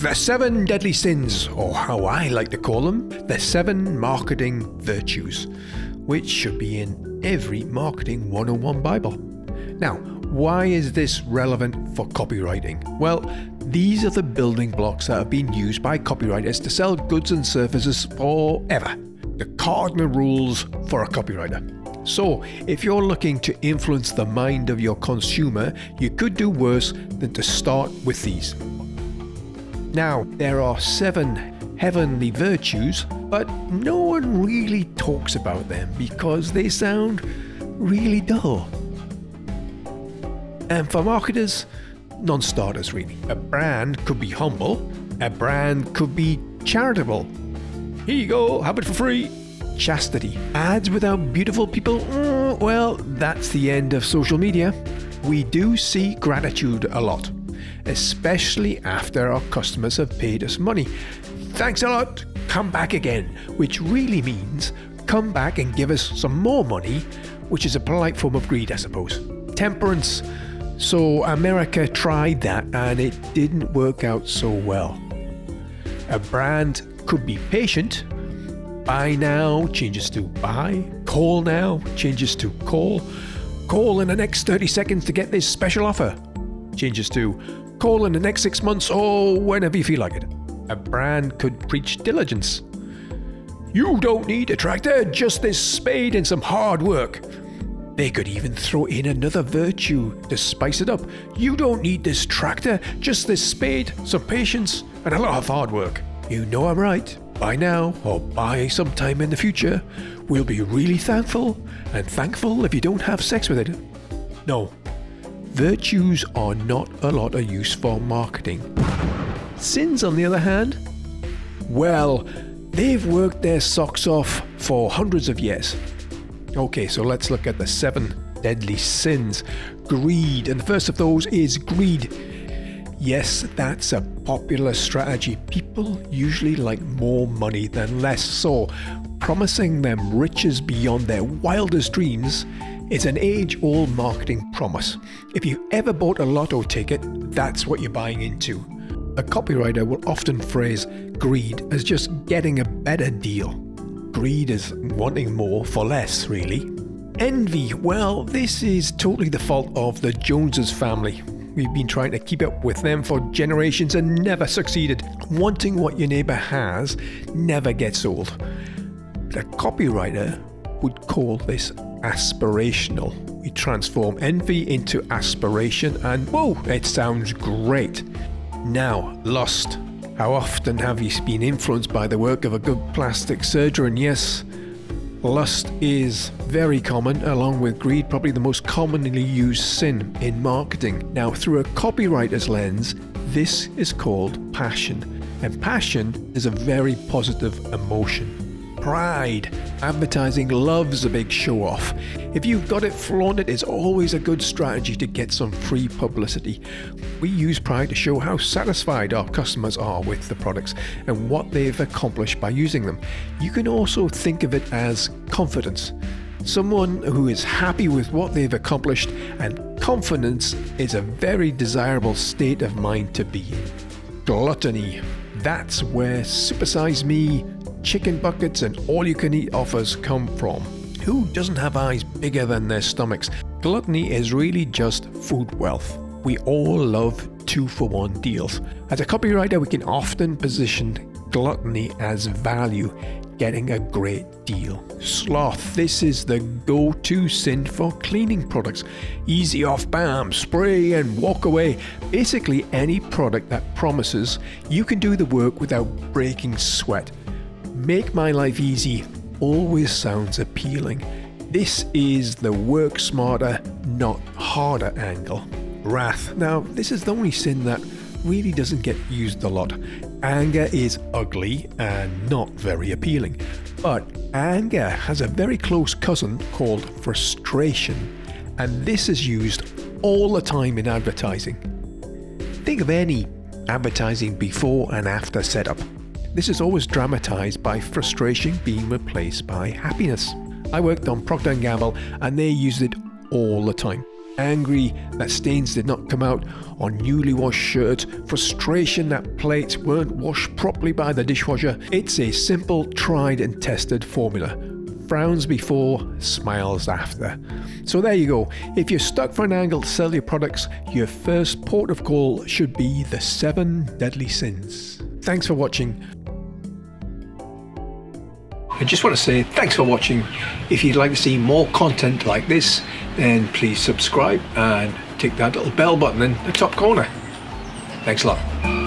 The 7 deadly sins, or how I like to call them, the 7 marketing virtues, which should be in every Marketing 101 Bible. Now, why is this relevant for copywriting? Well, these are the building blocks that have been used by copywriters to sell goods and services forever. The cardinal rules for a copywriter. So, if you're looking to influence the mind of your consumer, you could do worse than to start with these. Now, there are 7 heavenly virtues, but no one really talks about them because they sound really dull. And for marketers, non-starters really. A brand could be humble, a brand could be charitable. Here you go, have it for free. Chastity. Ads without beautiful people? Well, that's the end of social media. We do see gratitude a lot, especially after our customers have paid us money. Thanks a lot, come back again, which really means come back and give us some more money, which is a polite form of greed, I suppose. Temperance. So America tried that and it didn't work out so well. A brand could be patient. Buy now changes to buy. Call now changes to call. Call in the next 30 seconds to get this special offer changes to call in the next 6 months or whenever you feel like it. A brand could preach diligence. You don't need a tractor, just this spade and some hard work. They could even throw in another virtue to spice it up. You don't need this tractor, just this spade, some patience, and a lot of hard work. You know I'm right. Buy now or buy sometime in the future. We'll be really thankful if you don't have sex with it. No, virtues are not a lot of use for marketing. Sins, on the other hand, well, they've worked their socks off for hundreds of years. Okay, so let's look at the 7 deadly sins. Greed, and the first of those is greed. Yes, that's a popular strategy. People usually like more money than less, so promising them riches beyond their wildest dreams is an age-old marketing promise. If you ever bought a lotto ticket, that's what you're buying into. A copywriter will often phrase greed as just getting a better deal. Greed is wanting more for less, really. Envy, well, this is totally the fault of the Joneses family. We've been trying to keep up with them for generations and never succeeded. Wanting what your neighbor has never gets old. A copywriter would call this aspirational. We transform envy into aspiration and whoa, it sounds great. Now, lust. How often have you been influenced by the work of a good plastic surgeon? Yes, lust is very common, along with greed, probably the most commonly used sin in marketing. Now, through a copywriter's lens, this is called passion. And passion is a very positive emotion. Pride. Advertising loves a big show-off. If you've got it, flaunt it. It's always a good strategy to get some free publicity. We use pride to show how satisfied our customers are with the products and what they've accomplished by using them. You can also think of it as confidence. Someone who is happy with what they've accomplished, and confidence is a very desirable state of mind to be in. Gluttony. That's where Supersize Me, chicken buckets and all-you-can-eat offers come from. Who doesn't have eyes bigger than their stomachs? Gluttony is really just food wealth. We all love 2-for-1 deals. As a copywriter, we can often position gluttony as value, getting a great deal. Sloth. This is the go-to sin for cleaning products. Easy off, bam, spray and walk away. Basically any product that promises you can do the work without breaking sweat. Make my life easy always sounds appealing. This is the work smarter, not harder angle. Wrath. Now, this is the only sin that really doesn't get used a lot. Anger is ugly and not very appealing. But anger has a very close cousin called frustration, and this is used all the time in advertising. Think of any advertising before and after setup. This is always dramatized by frustration being replaced by happiness. I worked on Procter & Gamble and they used it all the time. angry that stains did not come out on newly washed shirts, frustration that plates weren't washed properly by the dishwasher. It's a simple, tried and tested formula. Frowns before, smiles after. So there you go. If you're stuck for an angle to sell your products, your first port of call should be the 7 deadly sins. Thanks for watching. I just want to say thanks for watching. If you'd like to see more content like this, then please subscribe and tick that little bell button in the top corner. Thanks a lot.